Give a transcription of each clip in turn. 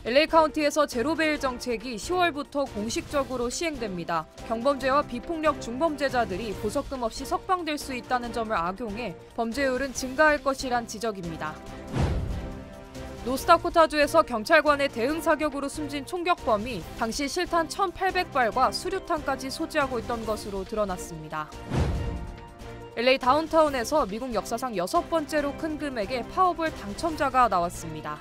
LA 카운티에서 제로베일 정책이 10월부터 공식적으로 시행됩니다. 경범죄와 비폭력 중범죄자들이 보석금 없이 석방될 수 있다는 점을 악용해 범죄율은 증가할 것이란 지적입니다. 노스다코타주에서 경찰관의 대응 사격으로 숨진 총격범이 당시 실탄 1,800발과 수류탄까지 소지하고 있던 것으로 드러났습니다. LA 다운타운에서 미국 역사상 6번째로 큰 금액의 파워볼 당첨자가 나왔습니다.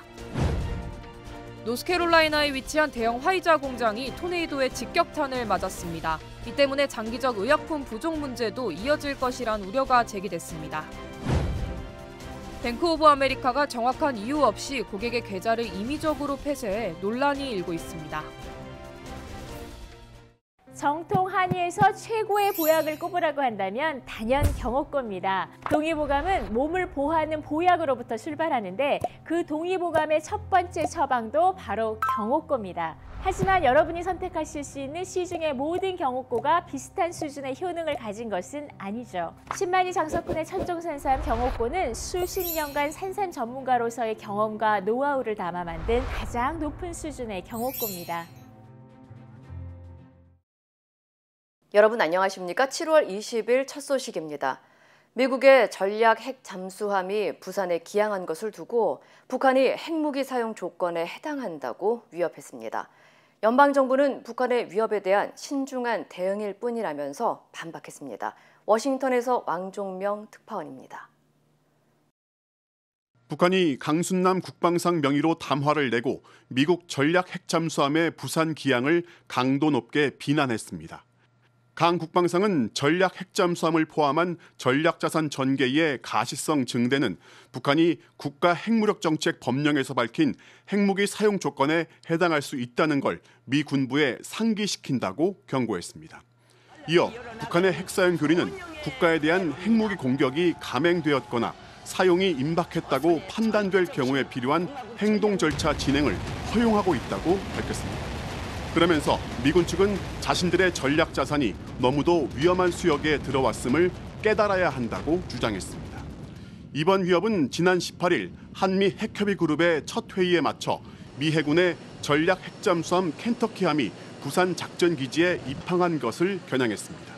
노스캐롤라이나에 위치한 대형 화이자 공장이 토네이도의 직격탄을 맞았습니다. 이 때문에 장기적 의약품 부족 문제도 이어질 것이란 우려가 제기됐습니다. 뱅크 오브 아메리카가 정확한 이유 없이 고객의 계좌를 임의적으로 폐쇄해 논란이 일고 있습니다. 정통 한의에서 최고의 보약을 꼽으라고 한다면 단연 경옥고입니다. 동의보감은 몸을 보호하는 보약으로부터 출발하는데 그 동의보감의 첫 번째 처방도 바로 경옥고입니다. 하지만 여러분이 선택하실 수 있는 시중의 모든 경옥고가 비슷한 수준의 효능을 가진 것은 아니죠. 10만이 장석군의 천종산삼 경옥고는 수십 년간 산삼 전문가로서의 경험과 노하우를 담아 만든 가장 높은 수준의 경옥고입니다. 여러분 안녕하십니까? 7월 20일 첫 소식입니다. 미국의 전략 핵 잠수함이 부산에 기항한 것을 두고 북한이 핵무기 사용 조건에 해당한다고 위협했습니다. 연방정부는 북한의 위협에 대한 신중한 대응일 뿐이라면서 반박했습니다. 워싱턴에서 왕종명 특파원입니다. 북한이 강순남 국방상 명의로 담화를 내고 미국 전략 핵 잠수함의 부산 기항을 강도 높게 비난했습니다. 강 국방상은 전략 핵잠수함을 포함한 전략자산 전개의 가시성 증대는 북한이 국가 핵무력 정책 법령에서 밝힌 핵무기 사용 조건에 해당할 수 있다는 걸 미 군부에 상기시킨다고 경고했습니다. 이어 북한의 핵사용 교리는 국가에 대한 핵무기 공격이 감행되었거나 사용이 임박했다고 판단될 경우에 필요한 행동 절차 진행을 허용하고 있다고 밝혔습니다. 그러면서 미군 측은 자신들의 전략 자산이 너무도 위험한 수역에 들어왔음을 깨달아야 한다고 주장했습니다. 이번 위협은 지난 18일 한미 핵협의 그룹의 첫 회의에 맞춰 미 해군의 전략 핵잠수함 켄터키함이 부산 작전기지에 입항한 것을 겨냥했습니다.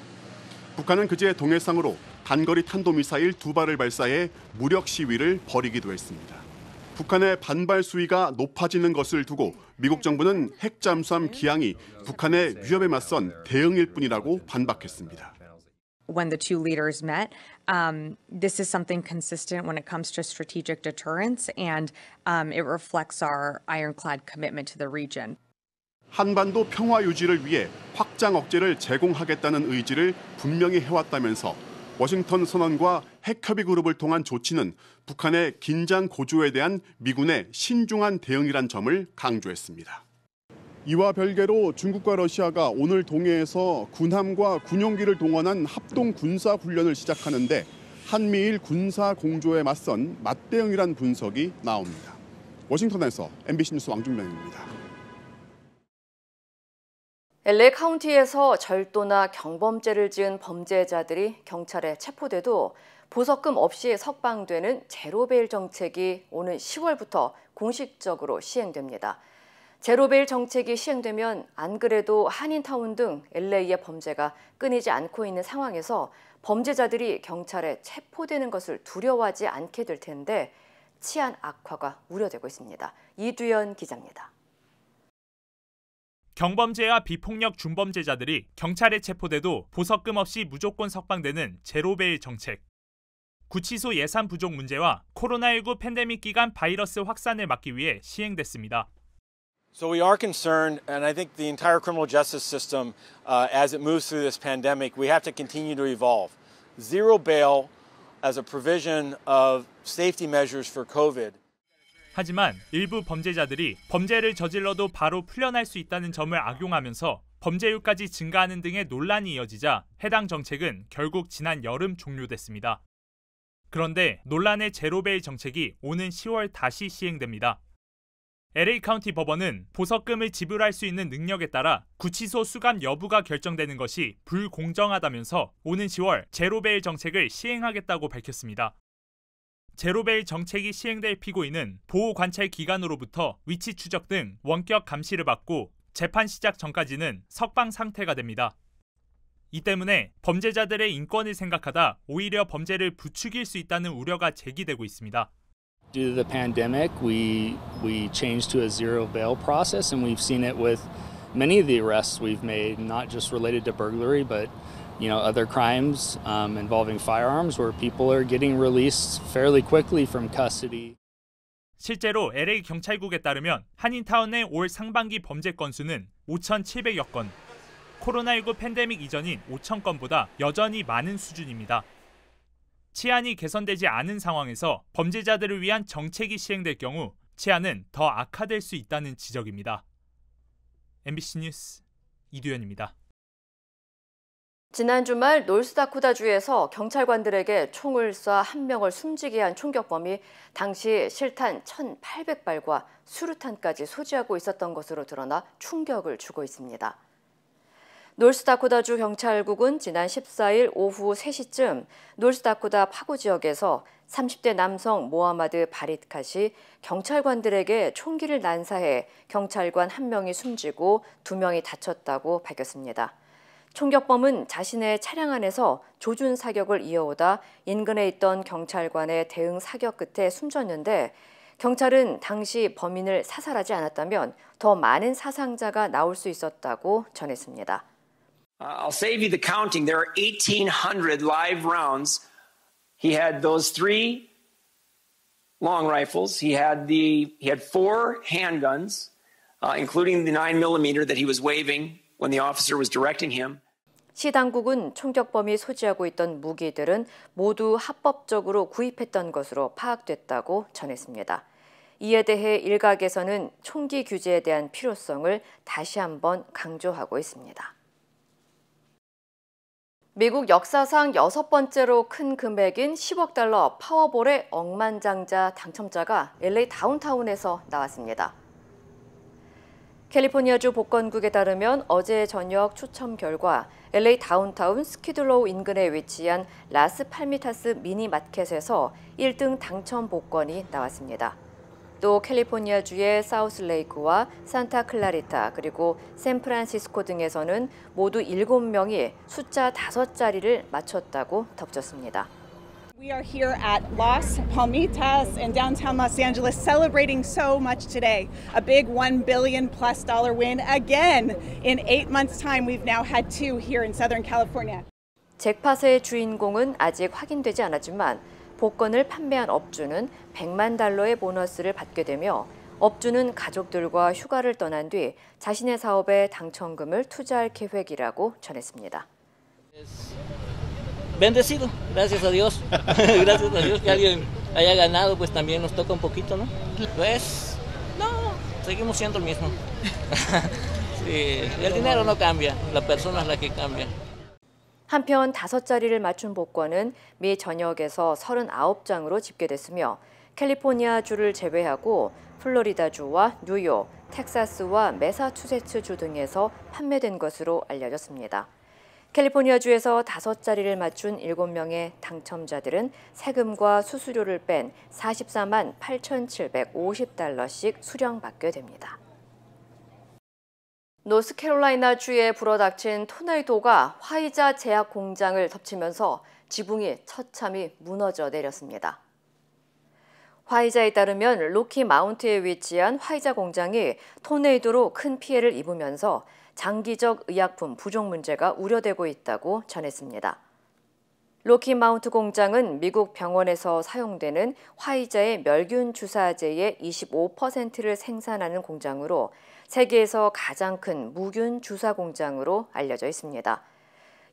북한은 그제 동해상으로 단거리 탄도미사일 2발을 발사해 무력 시위를 벌이기도 했습니다. 북한의 반발 수위가 높아지는 것을 두고 미국 정부는 핵 잠수함 기항이 북한의 위협에 맞선 대응일 뿐이라고 반박했습니다. When the two leaders met, this is something consistent when it comes to strategic deterrence, and it reflects our ironclad commitment to the region. 한반도 평화 유지를 위해 확장 억제를 제공하겠다는 의지를 분명히 해왔다면서 워싱턴 선언과 핵협의 그룹을 통한 조치는 북한의 긴장 고조에 대한 미군의 신중한 대응이란 점을 강조했습니다. 이와 별개로 중국과 러시아가 오늘 동해에서 군함과 군용기를 동원한 합동 군사 훈련을 시작하는데 한미일 군사 공조에 맞선 맞대응이란 분석이 나옵니다. 워싱턴에서 MBC 뉴스 왕중명입니다. LA 카운티에서 절도나 경범죄를 지은 범죄자들이 경찰에 체포돼도 보석금 없이 석방되는 제로베일 정책이 오는 10월부터 공식적으로 시행됩니다. 제로베일 정책이 시행되면 안 그래도 한인타운 등 LA의 범죄가 끊이지 않고 있는 상황에서 범죄자들이 경찰에 체포되는 것을 두려워하지 않게 될 텐데 치안 악화가 우려되고 있습니다. 이두연 기자입니다. 경범죄와 비폭력 중범죄자들이 경찰에 체포돼도 보석금 없이 무조건 석방되는 제로베일 정책. 구치소 예산 부족 문제와 코로나19 팬데믹 기간 바이러스 확산을 막기 위해 시행됐습니다. So we are concerned, and I think the entire criminal justice system, as it moves through this pandemic, we have to continue to evolve. Zero bail as a provision of safety measures for COVID. 하지만 일부 범죄자들이 범죄를 저질러도 바로 풀려날 수 있다는 점을 악용하면서 범죄율까지 증가하는 등의 논란이 이어지자 해당 정책은 결국 지난 여름 종료됐습니다. 그런데 논란의 제로베일 정책이 오는 10월 다시 시행됩니다. LA 카운티 법원은 보석금을 지불할 수 있는 능력에 따라 구치소 수감 여부가 결정되는 것이 불공정하다면서 오는 10월 제로베일 정책을 시행하겠다고 밝혔습니다. 제로베일 정책이 시행될 피고인은 보호관찰 기관으로부터 위치 추적 등 원격 감시를 받고 재판 시작 전까지는 석방 상태가 됩니다. 이 때문에 범죄자들의 인권을 생각하다 오히려 범죄를 부추길 수 있다는 우려가 제기되고 있습니다. Due to the pandemic, we changed to a zero bail process, and we've seen it with many of the arrests we've made, not just related to burglary, but other crimes involving firearms, where people are getting released fairly quickly from custody. 실제로 LA 경찰국에 따르면 한인타운의 올 상반기 범죄 건수는 5,700여 건, 코로나19 팬데믹 이전인 5,000건보다 여전히 많은 수준입니다. 치안이 개선되지 않은 상황에서 범죄자들을 위한 정책이 시행될 경우 치안은 더 악화될 수 있다는 지적입니다. MBC 뉴스 이두현입니다. 지난 주말 노스다코타주에서 경찰관들에게 총을 쏴 한 명을 숨지게 한 총격범이 당시 실탄 1,800발과 수류탄까지 소지하고 있었던 것으로 드러나 충격을 주고 있습니다. 노스다코타주 경찰국은 지난 14일 오후 3시쯤 노스다코타 파고 지역에서 30대 남성 모하마드 바릿캇이 경찰관들에게 총기를 난사해 경찰관 1명이 숨지고 2명이 다쳤다고 밝혔습니다. 총격범은 자신의 차량 안에서 조준 사격을 이어오다 인근에 있던 경찰관의 대응 사격 끝에 숨졌는데 경찰은 당시 범인을 사살하지 않았다면 더 많은 사상자가 나올 수 있었다고 전했습니다. I'll save you the counting. There are 1,800 live rounds. He had those 3 long rifles. He had 4 handguns, including the 9mm that he was waving when the officer was directing him. 시 당국은 총격범이 소지하고 있던 무기들은 모두 합법적으로 구입했던 것으로 파악됐다고 전했습니다. 이에 대해 일각에서는 총기 규제에 대한 필요성을 다시 한번 강조하고 있습니다. 미국 역사상 6번째로 큰 금액인 10억 달러 파워볼의 억만장자 당첨자가 LA 다운타운에서 나왔습니다. 캘리포니아주 복권국에 따르면 어제 저녁 추첨 결과 LA 다운타운 스키들로우 인근에 위치한 라스 팔미타스 미니 마켓에서 1등 당첨 복권이 나왔습니다. 또 캘리포니아주의 사우스레이크와 산타 클라리타 그리고 샌프란시스코 등에서는 모두 7명이 숫자 5자리를 맞췄다고 덧붙였습니다. We are here at Las Palmitas in downtown Los Angeles celebrating so much today. A big $1 billion+ win again. In 8 months' time, we've now had 2 here in Southern California. 잭팟의 주인공은 아직 확인되지 않았지만 복권을 판매한 업주는 $1,000,000의 보너스를 받게 되며 업주는 가족들과 휴가를 떠난 뒤 자신의 사업에 당첨금을 투자할 계획이라고 전했습니다. Bendecido, gracias a Dios. Gracias a Dios que alguien haya ganado, pues también nos toca un poquito, ¿no? Pues, no, seguimos siendo el mismo. Sí, el dinero no cambia, la persona es la que cambia. 한편 5자리를 맞춘 복권은 미 전역에서 39장으로 집계됐으며 캘리포니아주를 제외하고 플로리다주와 뉴욕, 텍사스와 매사추세츠주 등에서 판매된 것으로 알려졌습니다. 캘리포니아주에서 5자리를 맞춘 7명의 당첨자들은 세금과 수수료를 뺀 44만 8,750달러씩 수령받게 됩니다. 노스캐롤라이나주에 불어닥친 토네이도가 화이자 제약 공장을 덮치면서 지붕이 처참히 무너져 내렸습니다. 화이자에 따르면 로키 마운트에 위치한 화이자 공장이 토네이도로 큰 피해를 입으면서 장기적 의약품 부족 문제가 우려되고 있다고 전했습니다. 로키 마운트 공장은 미국 병원에서 사용되는 화이자의 멸균 주사제의 25%를 생산하는 공장으로 세계에서 가장 큰 무균 주사 공장으로 알려져 있습니다.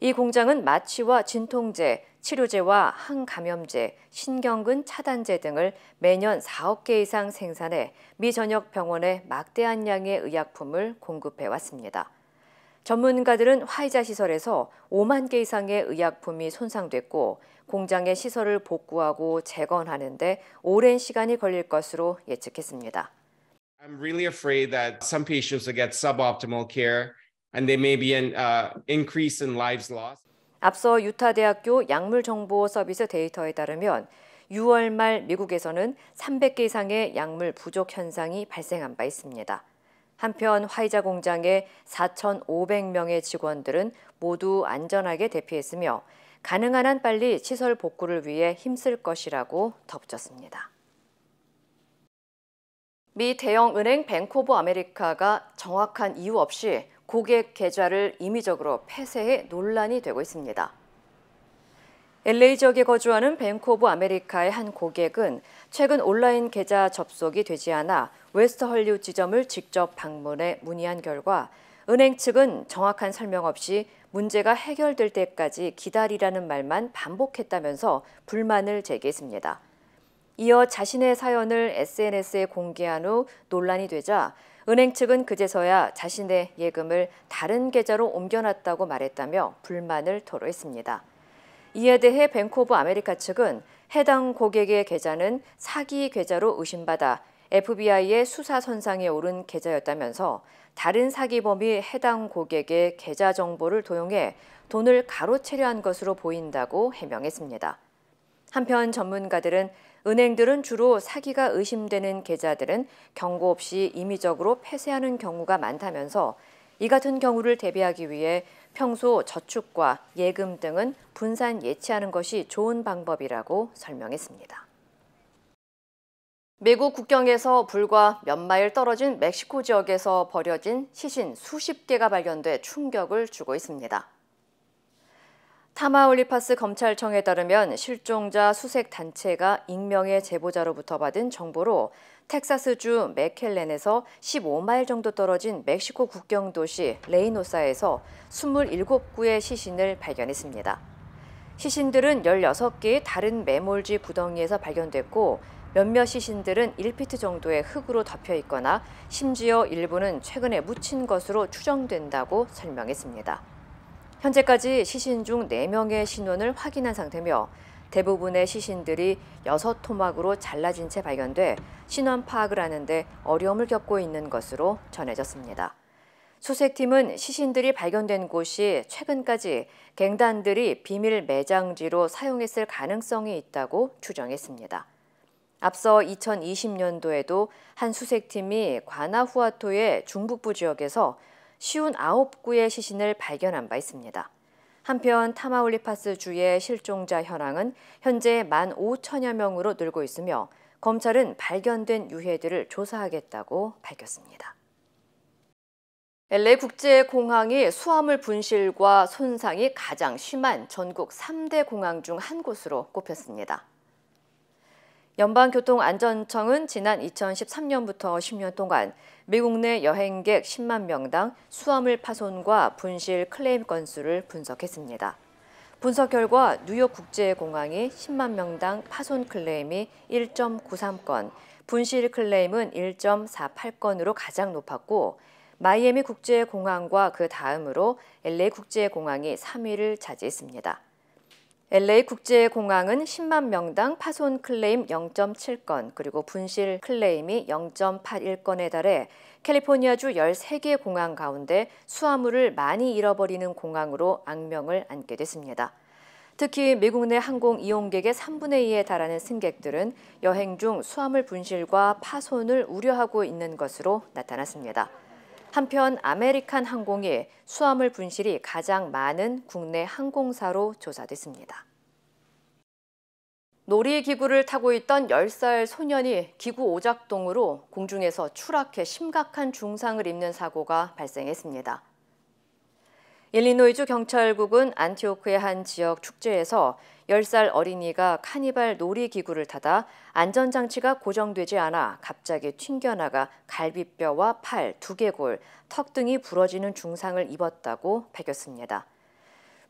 이 공장은 마취와 진통제, 치료제와 항감염제, 신경근 차단제 등을 매년 4억 개 이상 생산해 미 전역 병원에 막대한 양의 의약품을 공급해 왔습니다. 전문가들은 화이자 시설에서 5만 개 이상의 의약품이 손상됐고 공장의 시설을 복구하고 재건하는 데 오랜 시간이 걸릴 것으로 예측했습니다. I'm really afraid that some patients will get suboptimal care and there may be an increase in lives lost. 앞서 유타대학교 약물정보 서비스 데이터에 따르면 6월 말 미국에서는 300개 이상의 약물 부족 현상이 발생한 바 있습니다. 한편 화이자 공장의 4,500명의 직원들은 모두 안전하게 대피했으며 가능한 한 빨리 시설 복구를 위해 힘쓸 것이라고 덧붙였습니다. 미 대형 은행 뱅크 오브 아메리카가 정확한 이유 없이 고객 계좌를 임의적으로 폐쇄해 논란이 되고 있습니다. LA 지역에 거주하는 뱅크 오브 아메리카의 한 고객은 최근 온라인 계좌 접속이 되지 않아 웨스트 헐리우드 지점을 직접 방문해 문의한 결과 은행 측은 정확한 설명 없이 문제가 해결될 때까지 기다리라는 말만 반복했다면서 불만을 제기했습니다. 이어 자신의 사연을 SNS에 공개한 후 논란이 되자 은행 측은 그제서야 자신의 예금을 다른 계좌로 옮겨놨다고 말했다며 불만을 토로했습니다. 이에 대해 뱅크 오브 아메리카 측은 해당 고객의 계좌는 사기 계좌로 의심받아 FBI의 수사 선상에 오른 계좌였다면서 다른 사기범이 해당 고객의 계좌 정보를 도용해 돈을 가로채려 한 것으로 보인다고 해명했습니다. 한편 전문가들은 은행들은 주로 사기가 의심되는 계좌들은 경고 없이 임의적으로 폐쇄하는 경우가 많다면서 이 같은 경우를 대비하기 위해 평소 저축과 예금 등은 분산 예치하는 것이 좋은 방법이라고 설명했습니다. 미국 국경에서 불과 몇 마일 떨어진 멕시코 지역에서 버려진 시신 수십 개가 발견돼 충격을 주고 있습니다. 타마울리파스 검찰청에 따르면 실종자 수색 단체가 익명의 제보자로부터 받은 정보로 텍사스주 맥켈렌에서 15마일 정도 떨어진 멕시코 국경 도시 레이노사에서 27구의 시신을 발견했습니다. 시신들은 16개의 다른 매몰지 구덩이에서 발견됐고 몇몇 시신들은 1피트 정도의 흙으로 덮여 있거나 심지어 일부는 최근에 묻힌 것으로 추정된다고 설명했습니다. 현재까지 시신 중 4명의 신원을 확인한 상태며 대부분의 시신들이 6토막으로 잘라진 채 발견돼 신원 파악을 하는데 어려움을 겪고 있는 것으로 전해졌습니다. 수색팀은 시신들이 발견된 곳이 최근까지 갱단들이 비밀 매장지로 사용했을 가능성이 있다고 추정했습니다. 앞서 2020년도에도 한 수색팀이 과나후아토의 중북부 지역에서 59구의 시신을 발견한 바 있습니다. 한편 타마울리파스 주의 실종자 현황은 현재 15,000여 명으로 늘고 있으며 검찰은 발견된 유해들을 조사하겠다고 밝혔습니다. LA 국제공항이 수화물 분실과 손상이 가장 심한 전국 3대 공항 중 한 곳으로 꼽혔습니다. 연방교통안전청은 지난 2013년부터 10년 동안 미국 내 여행객 10만 명당 수화물 파손과 분실 클레임 건수를 분석했습니다. 분석 결과 뉴욕 국제공항이 10만 명당 파손 클레임이 1.93건, 분실 클레임은 1.48건으로 가장 높았고 마이애미 국제공항과 그 다음으로 LA 국제공항이 3위를 차지했습니다. LA 국제공항은 10만 명당 파손 클레임 0.7건, 그리고 분실 클레임이 0.81건에 달해 캘리포니아주 13개 공항 가운데 수화물을 많이 잃어버리는 공항으로 악명을 안게 됐습니다. 특히 미국 내 항공 이용객의 3분의 2에 달하는 승객들은 여행 중 수화물 분실과 파손을 우려하고 있는 것으로 나타났습니다. 한편 아메리칸 항공이 수화물 분실이 가장 많은 국내 항공사로 조사됐습니다. 놀이기구를 타고 있던 10살 소년이 기구 오작동으로 공중에서 추락해 심각한 중상을 입는 사고가 발생했습니다. 일리노이주 경찰국은 안티오크의 한 지역 축제에서 10살 어린이가 카니발 놀이기구를 타다 안전장치가 고정되지 않아 갑자기 튕겨나가 갈비뼈와 팔, 두개골, 턱 등이 부러지는 중상을 입었다고 밝혔습니다.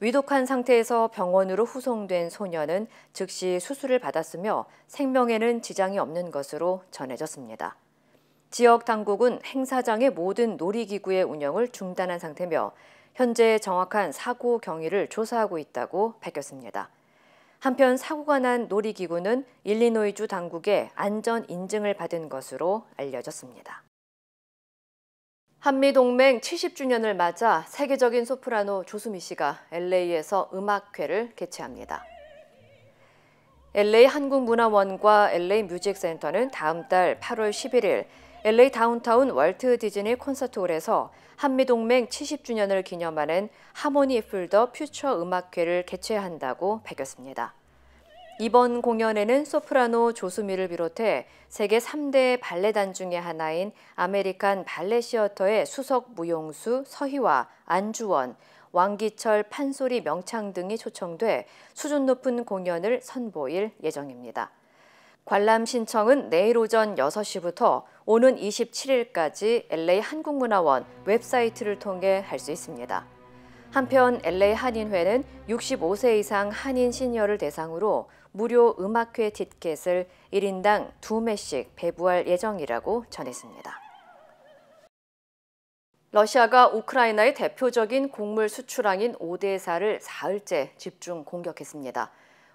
위독한 상태에서 병원으로 후송된 소년은 즉시 수술을 받았으며 생명에는 지장이 없는 것으로 전해졌습니다. 지역 당국은 행사장의 모든 놀이기구의 운영을 중단한 상태며 현재 정확한 사고 경위를 조사하고 있다고 밝혔습니다. 한편 사고가 난 놀이기구는 일리노이주 당국의 안전 인증을 받은 것으로 알려졌습니다. 한미동맹 70주년을 맞아 세계적인 소프라노 조수미 씨가 LA에서 음악회를 개최합니다. LA 한국문화원과 LA 뮤직센터는 다음 달 8월 11일 LA 다운타운 월트 디즈니 콘서트홀에서 한미동맹 70주년을 기념하는 하모니 풀 더 퓨처 음악회를 개최한다고 밝혔습니다. 이번 공연에는 소프라노 조수미를 비롯해 세계 3대 발레단 중의 하나인 아메리칸 발레 시어터의 수석 무용수 서희와 안주원, 왕기철 판소리 명창 등이 초청돼 수준 높은 공연을 선보일 예정입니다. 관람 신청은 내일 오전 6시부터 오는 27일까지 LA 한국문화원 웹사이트를 통해 할 수 있습니다. 한편 LA 한인회는 65세 이상 한인 시니어를 대상으로 무료 음악회 티켓을 1인당 2매씩 배부할 예정이라고 전했습니다. 러시아가 우크라이나의 대표적인 곡물 수출항인 오데사를 사흘째 집중 공격했습니다.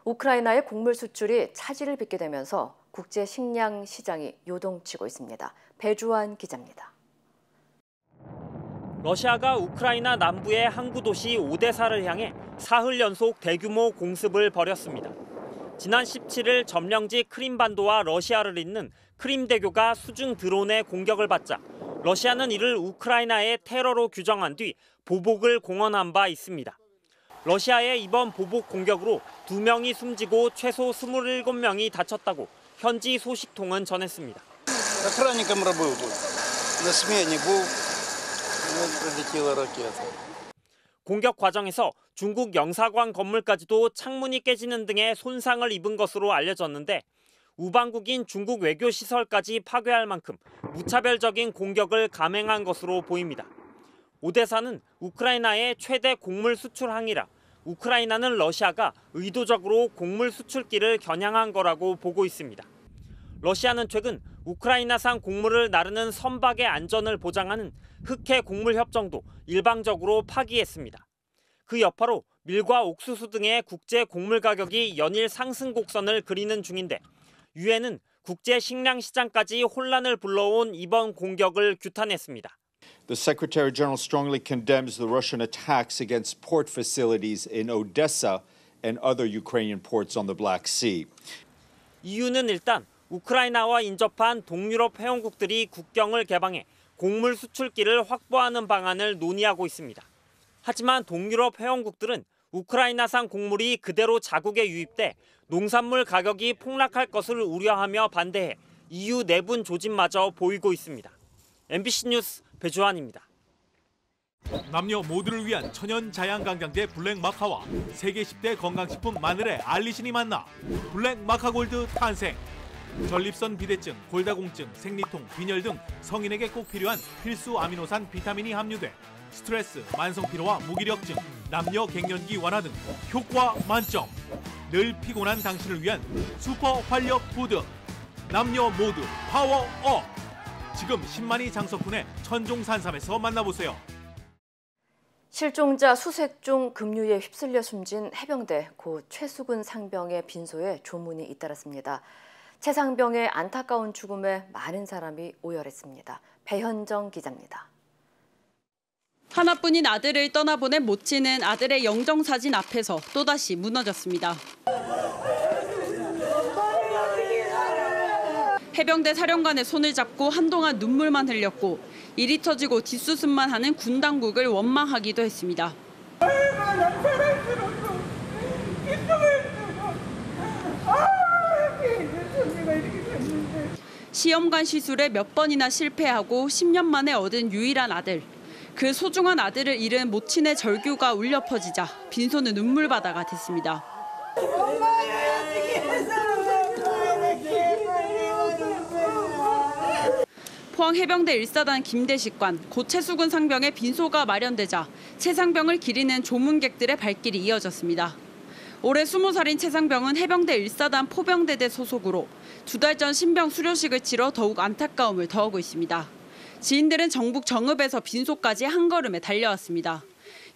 우크라이나의 곡물 수출이 차질을 빚게 되면서 국제 식량 시장이 요동치고 있습니다. 배주환 기자입니다. 러시아가 우크라이나 남부의 항구 도시 오데사를 향해 사흘 연속 대규모 공습을 벌였습니다. 지난 17일 점령지 크림반도와 러시아를 잇는 크림대교가 수중 드론의 공격을 받자 러시아는 이를 우크라이나의 테러로 규정한 뒤 보복을 공언한 바 있습니다. 러시아의 이번 보복 공격으로 2명이 숨지고 최소 27명이 다쳤다고 현지 소식통은 전했습니다. 공격 과정에서 중국 영사관 건물까지도 창문이 깨지는 등의 손상을 입은 것으로 알려졌는데 우방국인 중국 외교시설까지 파괴할 만큼 무차별적인 공격을 감행한 것으로 보입니다. 오데사는 우크라이나의 최대 곡물 수출항이라 우크라이나는 러시아가 의도적으로 곡물 수출길을 겨냥한 거라고 보고 있습니다. 러시아는 최근 우크라이나산 곡물을 나르는 선박의 안전을 보장하는 흑해 곡물 협정도 일방적으로 파기했습니다. 그 여파로 밀과 옥수수 등의 국제 곡물 가격이 연일 상승 곡선을 그리는 중인데 유엔은 국제 식량 시장까지 혼란을 불러온 이번 공격을 규탄했습니다. The Secretary General strongly condemns the Russian attacks against port facilities in Odessa and other Ukrainian ports on the Black Sea. EU는 일단 우크라이나와 인접한 동유럽 회원국들이 국경을 개방해 곡물 수출길을 확보하는 방안을 논의하고 있습니다. 하지만 동유럽 회원국들은 우크라이나산 곡물이 그대로 자국에 유입돼 농산물 가격이 폭락할 것을 우려하며 반대해 EU 내분 조짐마저 보이고 있습니다. MBC 뉴스 배주환입니다. 남녀 모두를 위한 천연 자양강장제 블랙마카와 세계 10대 건강식품 마늘의 알리신이 만나 블랙마카골드 탄생. 전립선 비대증, 골다공증, 생리통, 빈혈 등 성인에게 꼭 필요한 필수 아미노산 비타민이 함유돼 스트레스, 만성피로와 무기력증, 남녀 갱년기 완화 등 효과 만점. 늘 피곤한 당신을 위한 슈퍼 활력 푸드. 남녀 모두 파워업. 지금 10만이 장석훈의 천종산삼에서 만나보세요. 실종자 수색 중 급류에 휩쓸려 숨진 해병대 고 최수근 상병의 빈소에 조문이 잇따랐습니다. 최 상병의 안타까운 죽음에 많은 사람이 오열했습니다. 배현정 기자입니다. 하나뿐인 아들을 떠나보낸 모친은 아들의 영정사진 앞에서 또다시 무너졌습니다. 해병대 사령관의 손을 잡고 한동안 눈물만 흘렸고 일이 터지고 뒷수습만 하는 군 당국을 원망하기도 했습니다. 시험관 시술에 몇 번이나 실패하고 10년 만에 얻은 유일한 아들. 그 소중한 아들을 잃은 모친의 절규가 울려 퍼지자 빈소는 눈물바다가 됐습니다. 포항해병대 1사단 김대식관, 고 최수근 상병의 빈소가 마련되자 최 상병을 기리는 조문객들의 발길이 이어졌습니다. 올해 20살인 최 상병은 해병대 1사단 포병대대 소속으로 2달 전 신병 수료식을 치러 더욱 안타까움을 더하고 있습니다. 지인들은 정북 정읍에서 빈소까지 한 걸음에 달려왔습니다.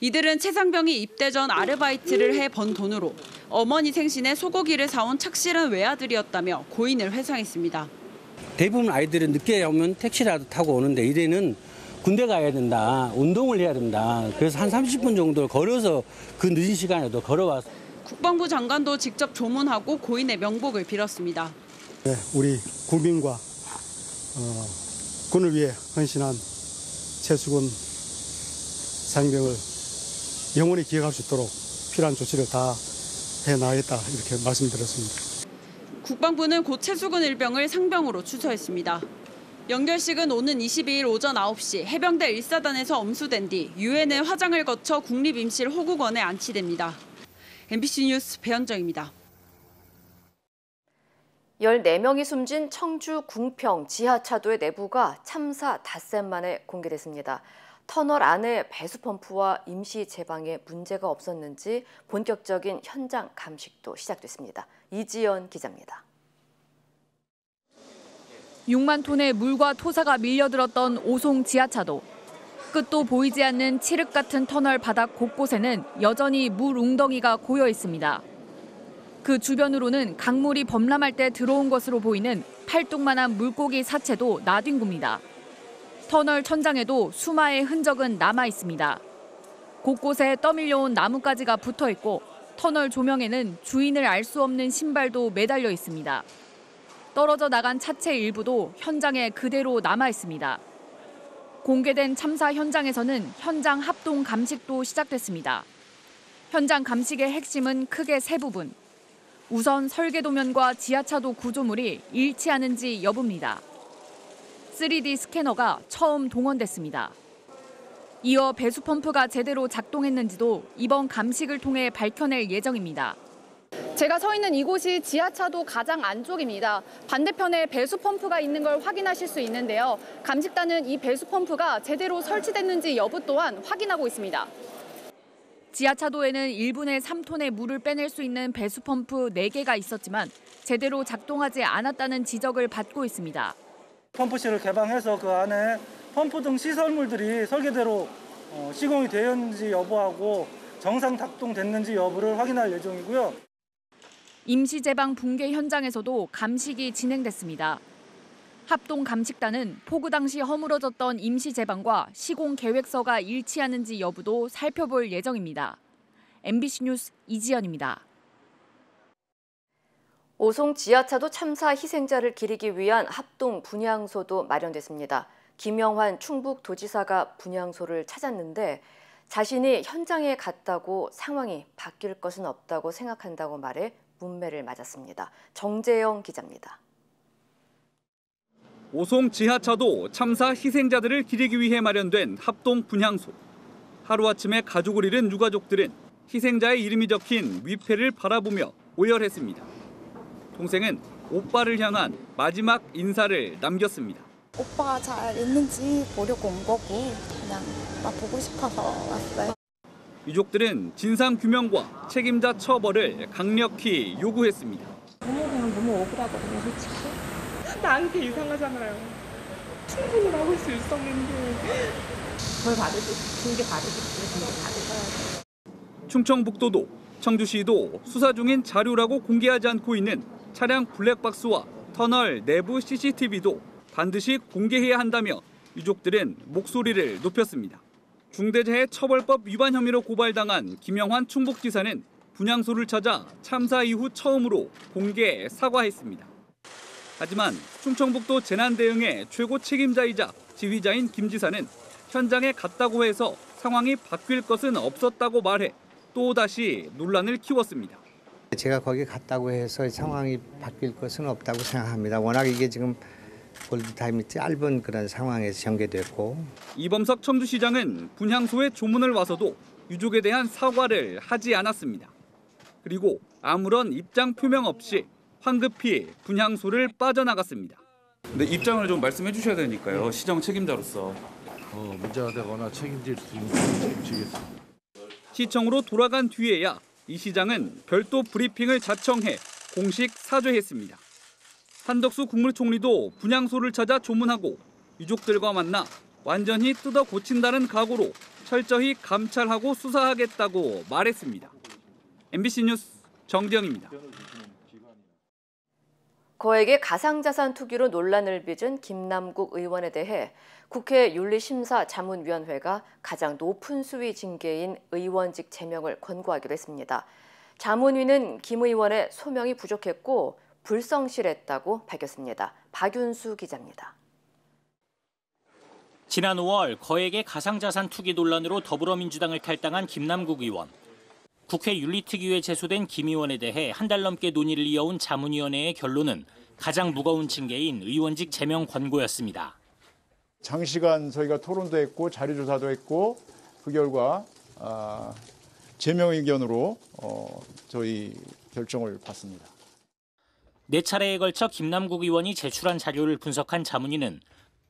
이들은 최 상병이 입대 전 아르바이트를 해 번 돈으로 어머니 생신에 소고기를 사온 착실한 외아들이었다며 고인을 회상했습니다. 대부분 아이들은 늦게 오면 택시라도 타고 오는데 이래는 군대 가야 된다, 운동을 해야 된다. 그래서 한 30분 정도 걸어서 그 늦은 시간에도 걸어와서. 국방부 장관도 직접 조문하고 고인의 명복을 빌었습니다. 네, 우리 국민과 군을 위해 헌신한 최수근 상병을 영원히 기억할 수 있도록 필요한 조치를 다 해나가겠다 이렇게 말씀드렸습니다. 국방부는 고 최수근 일병을 상병으로 추서했습니다. 연결식은 오는 22일 오전 9시 해병대 1사단에서 엄수된 뒤 유엔의 화장을 거쳐 국립임실 호국원에 안치됩니다. MBC 뉴스 배현정입니다. 14명이 숨진 청주 궁평 지하차도의 내부가 참사 닷새 만에 공개됐습니다. 터널 안에 배수펌프와 임시 제방에 문제가 없었는지 본격적인 현장 감식도 시작됐습니다. 이지연 기자입니다. 6만 톤의 물과 토사가 밀려들었던 오송 지하차도. 끝도 보이지 않는 칠흑 같은 터널 바닥 곳곳에는 여전히 물 웅덩이가 고여 있습니다. 그 주변으로는 강물이 범람할 때 들어온 것으로 보이는 팔뚝만한 물고기 사체도 나뒹굽니다. 터널 천장에도 수마의 흔적은 남아 있습니다. 곳곳에 떠밀려온 나뭇가지가 붙어 있고 터널 조명에는 주인을 알 수 없는 신발도 매달려 있습니다. 떨어져 나간 차체 일부도 현장에 그대로 남아 있습니다. 공개된 참사 현장에서는 현장 합동 감식도 시작됐습니다. 현장 감식의 핵심은 크게 세 부분. 우선 설계도면과 지하차도 구조물이 일치하는지 여부입니다. 3D 스캐너가 처음 동원됐습니다. 이어 배수펌프가 제대로 작동했는지도 이번 감식을 통해 밝혀낼 예정입니다. 제가 서 있는 이곳이 지하차도 가장 안쪽입니다. 반대편에 배수펌프가 있는 걸 확인하실 수 있는데요. 감식단은 이 배수펌프가 제대로 설치됐는지 여부 또한 확인하고 있습니다. 지하차도에는 1분에 3톤의 물을 빼낼 수 있는 배수펌프 4개가 있었지만 제대로 작동하지 않았다는 지적을 받고 있습니다. 펌프실을 개방해서 그 안에 펌프 등 시설물들이 설계대로 시공이 되었는지 여부하고 정상 작동됐는지 여부를 확인할 예정이고요. 임시 제방 붕괴 현장에서도 감식이 진행됐습니다. 합동 감식단은 폭우 당시 허물어졌던 임시 제방과 시공 계획서가 일치하는지 여부도 살펴볼 예정입니다. MBC 뉴스 이지연입니다. 오송 지하차도 참사 희생자를 기리기 위한 합동 분향소도 마련됐습니다. 김영환 충북도지사가 분향소를 찾았는데 자신이 현장에 갔다고 상황이 바뀔 것은 없다고 생각한다고 말해 문매를 맞았습니다. 정재영 기자입니다. 오송 지하차도 참사 희생자들을 기리기 위해 마련된 합동 분향소. 하루아침에 가족을 잃은 유가족들은 희생자의 이름이 적힌 위패를 바라보며 오열했습니다. 동생은 오빠를 향한 마지막 인사를 남겼습니다. 오빠가 잘 있는지 보려고 온 거고 그냥 오빠 보고 싶어서 왔어요. 유족들은 진상규명과 책임자 처벌을 강력히 요구했습니다. 부모님은 너무 억울하거든요, 솔직히. 나한테 이상하잖아요. 충분히 막을 수 있었는데. 벌 받으시고, 징계 받으시고, 징계 받으셔야죠. 충청북도도, 청주시도 수사 중인 자료라고 공개하지 않고 있는 차량 블랙박스와 터널 내부 CCTV도 반드시 공개해야 한다며 유족들은 목소리를 높였습니다. 중대재해처벌법 위반 혐의로 고발당한 김영환 충북지사는 분향소를 찾아 참사 이후 처음으로 공개 사과했습니다. 하지만 충청북도 재난대응의 최고 책임자이자 지휘자인 김 지사는 현장에 갔다고 해서 상황이 바뀔 것은 없었다고 말해 또다시 논란을 키웠습니다. 제가 거기 갔다고 해서 상황이 바뀔 것은 없다고 생각합니다. 워낙 이게 지금 골드타임이 짧은 그런 상황에서 전개됐고. 이범석 청주시장은 분향소에 조문을 와서도 유족에 대한 사과를 하지 않았습니다. 그리고 아무런 입장 표명 없이 황급히 분향소를 빠져나갔습니다. 근데 입장을 좀 말씀해 주셔야 되니까요. 시정 책임자로서. 문제가 되거나 책임질 수 있는 책임지겠습니다. 시청으로 돌아간 뒤에야 이 시장은 별도 브리핑을 자청해 공식 사죄했습니다. 한덕수 국무총리도 분향소를 찾아 조문하고 유족들과 만나 완전히 뜯어 고친다는 각오로 철저히 감찰하고 수사하겠다고 말했습니다. MBC 뉴스 정재영입니다. 거액의 가상자산 투기로 논란을 빚은 김남국 의원에 대해 국회 윤리심사자문위원회가 가장 높은 수위 징계인 의원직 제명을 권고하기로 했습니다. 자문위는 김 의원의 소명이 부족했고 불성실했다고 밝혔습니다. 박윤수 기자입니다. 지난 5월 거액의 가상자산 투기 논란으로 더불어민주당을 탈당한 김남국 의원. 국회 윤리특위에 제소된 김 의원에 대해 한 달 넘게 논의를 이어온 자문위원회의 결론은 가장 무거운 징계인 의원직 제명 권고였습니다. 장시간 저희가 토론도 했고 자료조사도 했고 그 결과 제명 의견으로 저희 결정을 받습니다. 4차례에 걸쳐 김남국 의원이 제출한 자료를 분석한 자문위는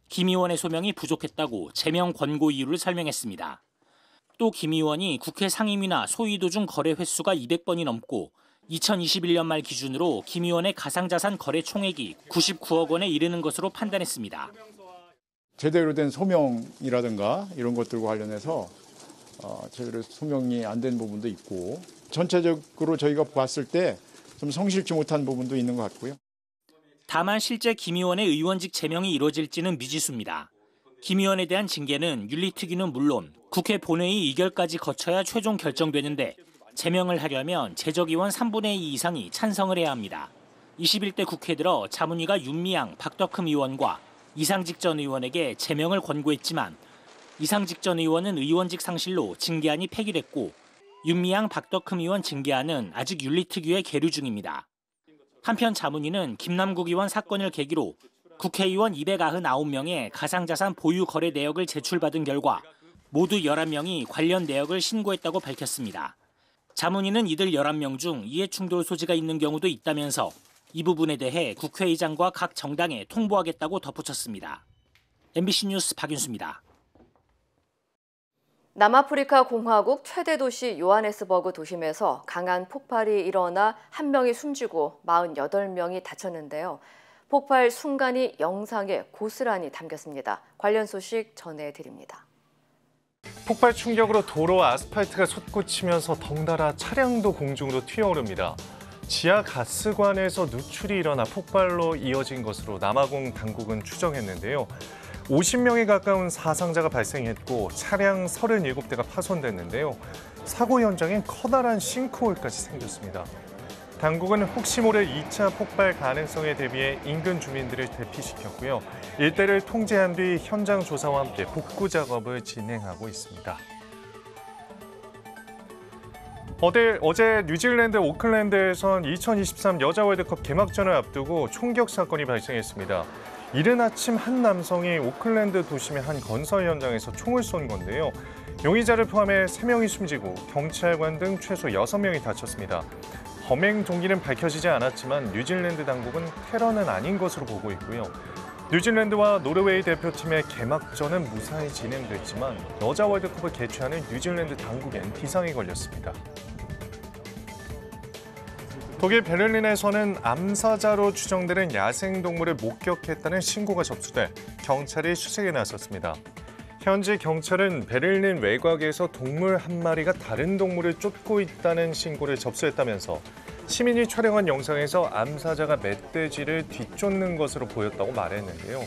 김 의원의 소명이 부족했다고 제명 권고 이유를 설명했습니다. 또 김 의원이 국회 상임위나 소위도 중 거래 횟수가 200번이 넘고 2021년 말 기준으로 김 의원의 가상자산 거래 총액이 99억 원에 이르는 것으로 판단했습니다. 제대로 된 소명이라든가 이런 것들과 관련해서 제대로 소명이 안 된 부분도 있고 전체적으로 저희가 봤을 때 좀 성실치 못한 부분도 있는 것 같고요. 다만 실제 김 의원의 의원직 제명이 이뤄질지는 미지수입니다. 김 의원에 대한 징계는 윤리특위는 물론 국회 본회의 의결까지 거쳐야 최종 결정되는데 제명을 하려면 재적의원 3분의 2 이상이 찬성을 해야 합니다. 21대 국회 들어 자문위가 윤미향, 박덕흠 의원과 이상직 전 의원에게 제명을 권고했지만 이상직 전 의원은 의원직 상실로 징계안이 폐기됐고 윤미향, 박덕흠 의원 징계안은 아직 윤리특위에 계류 중입니다. 한편 자문위는 김남국 의원 사건을 계기로 국회의원 299명의 가상자산 보유 거래 내역을 제출받은 결과 모두 11명이 관련 내역을 신고했다고 밝혔습니다. 자문위는 이들 11명 중 이해충돌 소지가 있는 경우도 있다면서 이 부분에 대해 국회의장과 각 정당에 통보하겠다고 덧붙였습니다. MBC 뉴스 박윤수입니다. 남아프리카 공화국 최대 도시 요하네스버그 도심에서 강한 폭발이 일어나 1명이 숨지고 48명이 다쳤는데요. 폭발 순간이 영상에 고스란히 담겼습니다. 관련 소식 전해드립니다. 폭발 충격으로 도로 아스팔트가 솟구치면서 덩달아 차량도 공중으로 튀어오릅니다. 지하 가스관에서 누출이 일어나 폭발로 이어진 것으로 남아공 당국은 추정했는데요. 50명에 가까운 사상자가 발생했고 차량 37대가 파손됐는데요. 사고 현장엔 커다란 싱크홀까지 생겼습니다. 당국은 혹시 모를 2차 폭발 가능성에 대비해 인근 주민들을 대피시켰고요. 일대를 통제한 뒤 현장 조사와 함께 복구 작업을 진행하고 있습니다. 어제 뉴질랜드 오클랜드에선 2023 여자 월드컵 개막전을 앞두고 총격 사건이 발생했습니다. 이른 아침 한 남성이 오클랜드 도심의 한 건설 현장에서 총을 쏜 건데요. 용의자를 포함해 3명이 숨지고 경찰관 등 최소 6명이 다쳤습니다. 범행 동기는 밝혀지지 않았지만 뉴질랜드 당국은 테러는 아닌 것으로 보고 있고요. 뉴질랜드와 노르웨이 대표팀의 개막전은 무사히 진행됐지만 여자 월드컵을 개최하는 뉴질랜드 당국엔 비상이 걸렸습니다. 독일 베를린에서는 암사자로 추정되는 야생동물을 목격했다는 신고가 접수돼 경찰이 수색에 나섰습니다. 현지 경찰은 베를린 외곽에서 동물 한 마리가 다른 동물을 쫓고 있다는 신고를 접수했다면서 시민이 촬영한 영상에서 암사자가 멧돼지를 뒤쫓는 것으로 보였다고 말했는데요.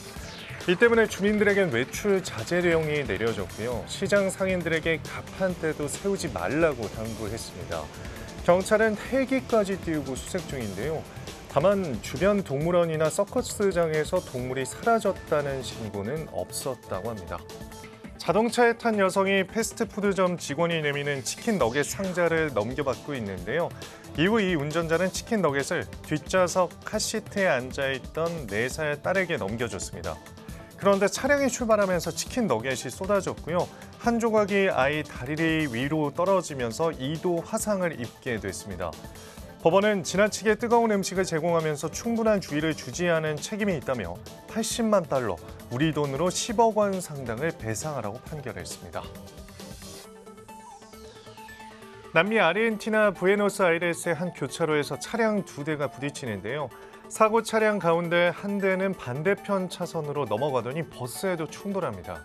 이 때문에 주민들에겐 외출 자제령이 내려졌고요. 시장 상인들에게 가판대도 세우지 말라고 당부했습니다. 경찰은 헬기까지 띄우고 수색 중인데요. 다만 주변 동물원이나 서커스장에서 동물이 사라졌다는 신고는 없었다고 합니다. 자동차에 탄 여성이 패스트푸드점 직원이 내미는 치킨 너겟 상자를 넘겨받고 있는데요. 이후 이 운전자는 치킨 너겟을 뒷좌석 카시트에 앉아있던 4살 딸에게 넘겨줬습니다. 그런데 차량이 출발하면서 치킨 너겟이 쏟아졌고요. 한 조각이 아이 다리 위로 떨어지면서 2도 화상을 입게 됐습니다. 법원은 지나치게 뜨거운 음식을 제공하면서 충분한 주의를 주지 않은 책임이 있다며 80만 달러, 우리 돈으로 10억 원 상당을 배상하라고 판결했습니다. 남미 아르헨티나 부에노스아이레스의 한 교차로에서 차량 2대가 부딪히는데요. 사고 차량 가운데 한 대는 반대편 차선으로 넘어가더니 버스에도 충돌합니다.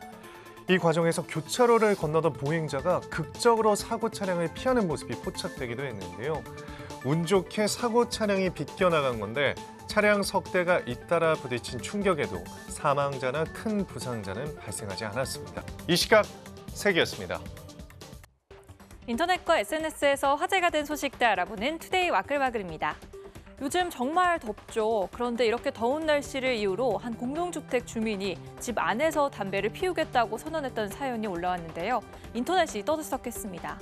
이 과정에서 교차로를 건너던 보행자가 극적으로 사고 차량을 피하는 모습이 포착되기도 했는데요. 운 좋게 사고 차량이 비껴나간 건데 차량 석 대가 잇따라 부딪힌 충격에도 사망자나 큰 부상자는 발생하지 않았습니다. 이 시각 세계였습니다. 인터넷과 SNS에서 화제가 된 소식들 알아보는 투데이 와글와글입니다. 요즘 정말 덥죠. 그런데 이렇게 더운 날씨를 이유로 한 공동주택 주민이 집 안에서 담배를 피우겠다고 선언했던 사연이 올라왔는데요. 인터넷이 떠들썩했습니다.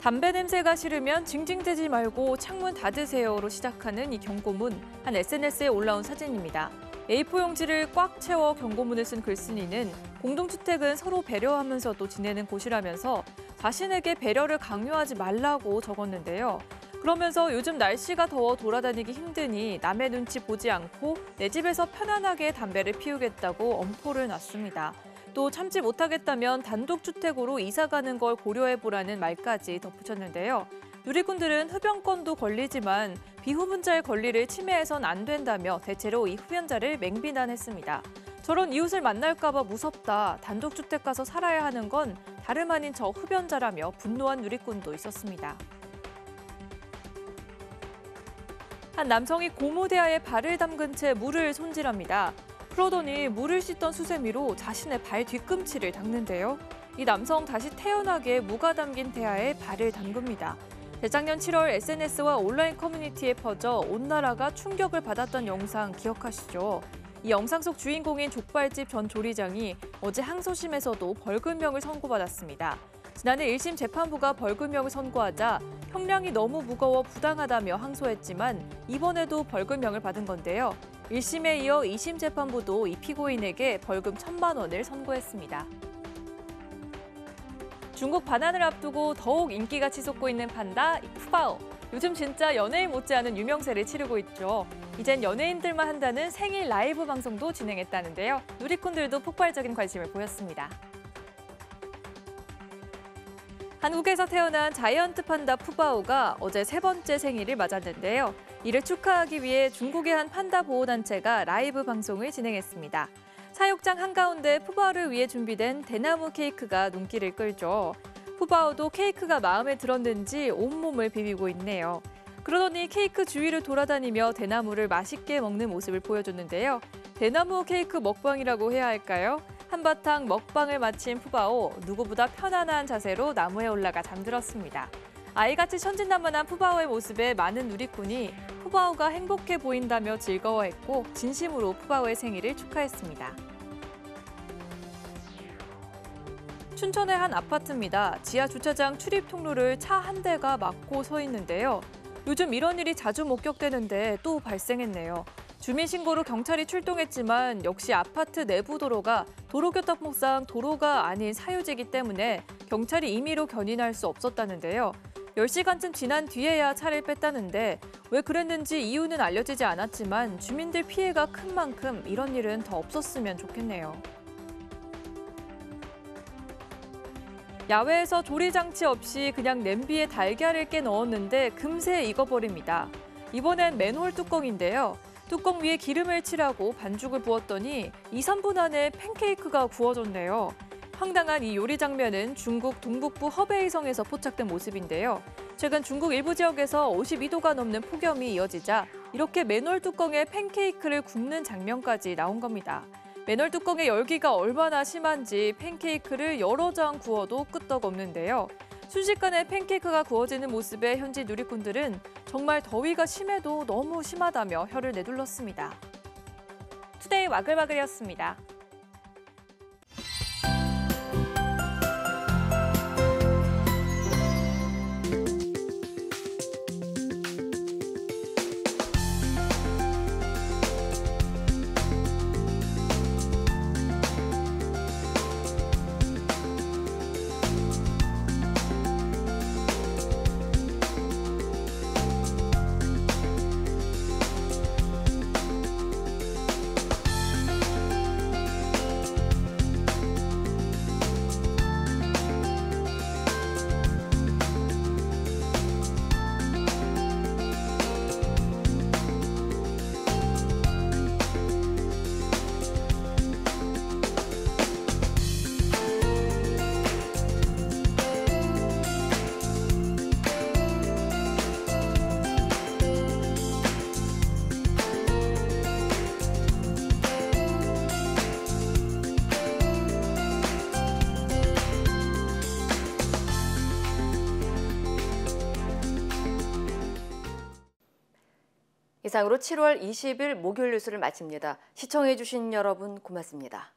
담배 냄새가 싫으면 징징대지 말고 창문 닫으세요로 시작하는 이 경고문, 한 SNS에 올라온 사진입니다. A4 용지를 꽉 채워 경고문을 쓴 글쓴이는 공동주택은 서로 배려하면서도 지내는 곳이라면서 자신에게 배려를 강요하지 말라고 적었는데요. 그러면서 요즘 날씨가 더워 돌아다니기 힘드니 남의 눈치 보지 않고 내 집에서 편안하게 담배를 피우겠다고 엄포를 놨습니다. 또 참지 못하겠다면 단독주택으로 이사가는 걸 고려해보라는 말까지 덧붙였는데요. 누리꾼들은 흡연권도 권리지만 비흡연자의 권리를 침해해선 안 된다며 대체로 이 흡연자를 맹비난했습니다. 저런 이웃을 만날까 봐 무섭다. 단독주택 가서 살아야 하는 건 다름 아닌 저 흡연자라며 분노한 누리꾼도 있었습니다. 한 남성이 고무대야에 발을 담근 채 물을 손질합니다. 그러더니 물을 씻던 수세미로 자신의 발 뒤꿈치를 닦는데요. 이 남성 다시 태연하게 무가 담긴 대야에 발을 담급니다. 재작년 7월 SNS와 온라인 커뮤니티에 퍼져 온 나라가 충격을 받았던 영상 기억하시죠? 이 영상 속 주인공인 족발집 전 조리장이 어제 항소심에서도 벌금형을 선고받았습니다. 지난해 1심 재판부가 벌금형을 선고하자 형량이 너무 무거워 부당하다며 항소했지만 이번에도 벌금형을 받은 건데요. 1심에 이어 2심 재판부도 이 피고인에게 벌금 1,000만 원을 선고했습니다. 중국 반환을 앞두고 더욱 인기가 치솟고 있는 판다 푸바오. 요즘 진짜 연예인 못지않은 유명세를 치르고 있죠. 이젠 연예인들만 한다는 생일 라이브 방송도 진행했다는데요. 누리꾼들도 폭발적인 관심을 보였습니다. 한국에서 태어난 자이언트 판다 푸바오가 어제 3번째 생일을 맞았는데요. 이를 축하하기 위해 중국의 한 판다 보호단체가 라이브 방송을 진행했습니다. 사육장 한가운데 푸바오를 위해 준비된 대나무 케이크가 눈길을 끌죠. 푸바오도 케이크가 마음에 들었는지 온몸을 비비고 있네요. 그러더니 케이크 주위를 돌아다니며 대나무를 맛있게 먹는 모습을 보여줬는데요. 대나무 케이크 먹방이라고 해야 할까요? 한바탕 먹방을 마친 푸바오, 누구보다 편안한 자세로 나무에 올라가 잠들었습니다. 아이같이 천진난만한 푸바오의 모습에 많은 누리꾼이 푸바오가 행복해 보인다며 즐거워했고 진심으로 푸바오의 생일을 축하했습니다. 춘천의 한 아파트입니다. 지하 주차장 출입 통로를 차 한 대가 막고 서 있는데요. 요즘 이런 일이 자주 목격되는데 또 발생했네요. 주민 신고로 경찰이 출동했지만 역시 아파트 내부 도로가 도로교통법상 도로가 아닌 사유지이기 때문에 경찰이 임의로 견인할 수 없었다는데요. 10시간쯤 지난 뒤에야 차를 뺐다는데 왜 그랬는지 이유는 알려지지 않았지만 주민들 피해가 큰 만큼 이런 일은 더 없었으면 좋겠네요. 야외에서 조리장치 없이 그냥 냄비에 달걀을 깨 넣었는데 금세 익어버립니다. 이번엔 맨홀 뚜껑인데요. 뚜껑 위에 기름을 칠하고 반죽을 부었더니 2, 3분 안에 팬케이크가 구워졌네요. 황당한 이 요리 장면은 중국 동북부 허베이성에서 포착된 모습인데요. 최근 중국 일부 지역에서 52도가 넘는 폭염이 이어지자 이렇게 맨홀 뚜껑에 팬케이크를 굽는 장면까지 나온 겁니다. 맨홀 뚜껑의 열기가 얼마나 심한지 팬케이크를 여러 장 구워도 끄떡없는데요. 순식간에 팬케이크가 구워지는 모습에 현지 누리꾼들은 정말 더위가 심해도 너무 심하다며 혀를 내둘렀습니다. 투데이 와글와글이었습니다. 이상으로 7월 20일 목요일 뉴스를 마칩니다. 시청해주신 여러분 고맙습니다.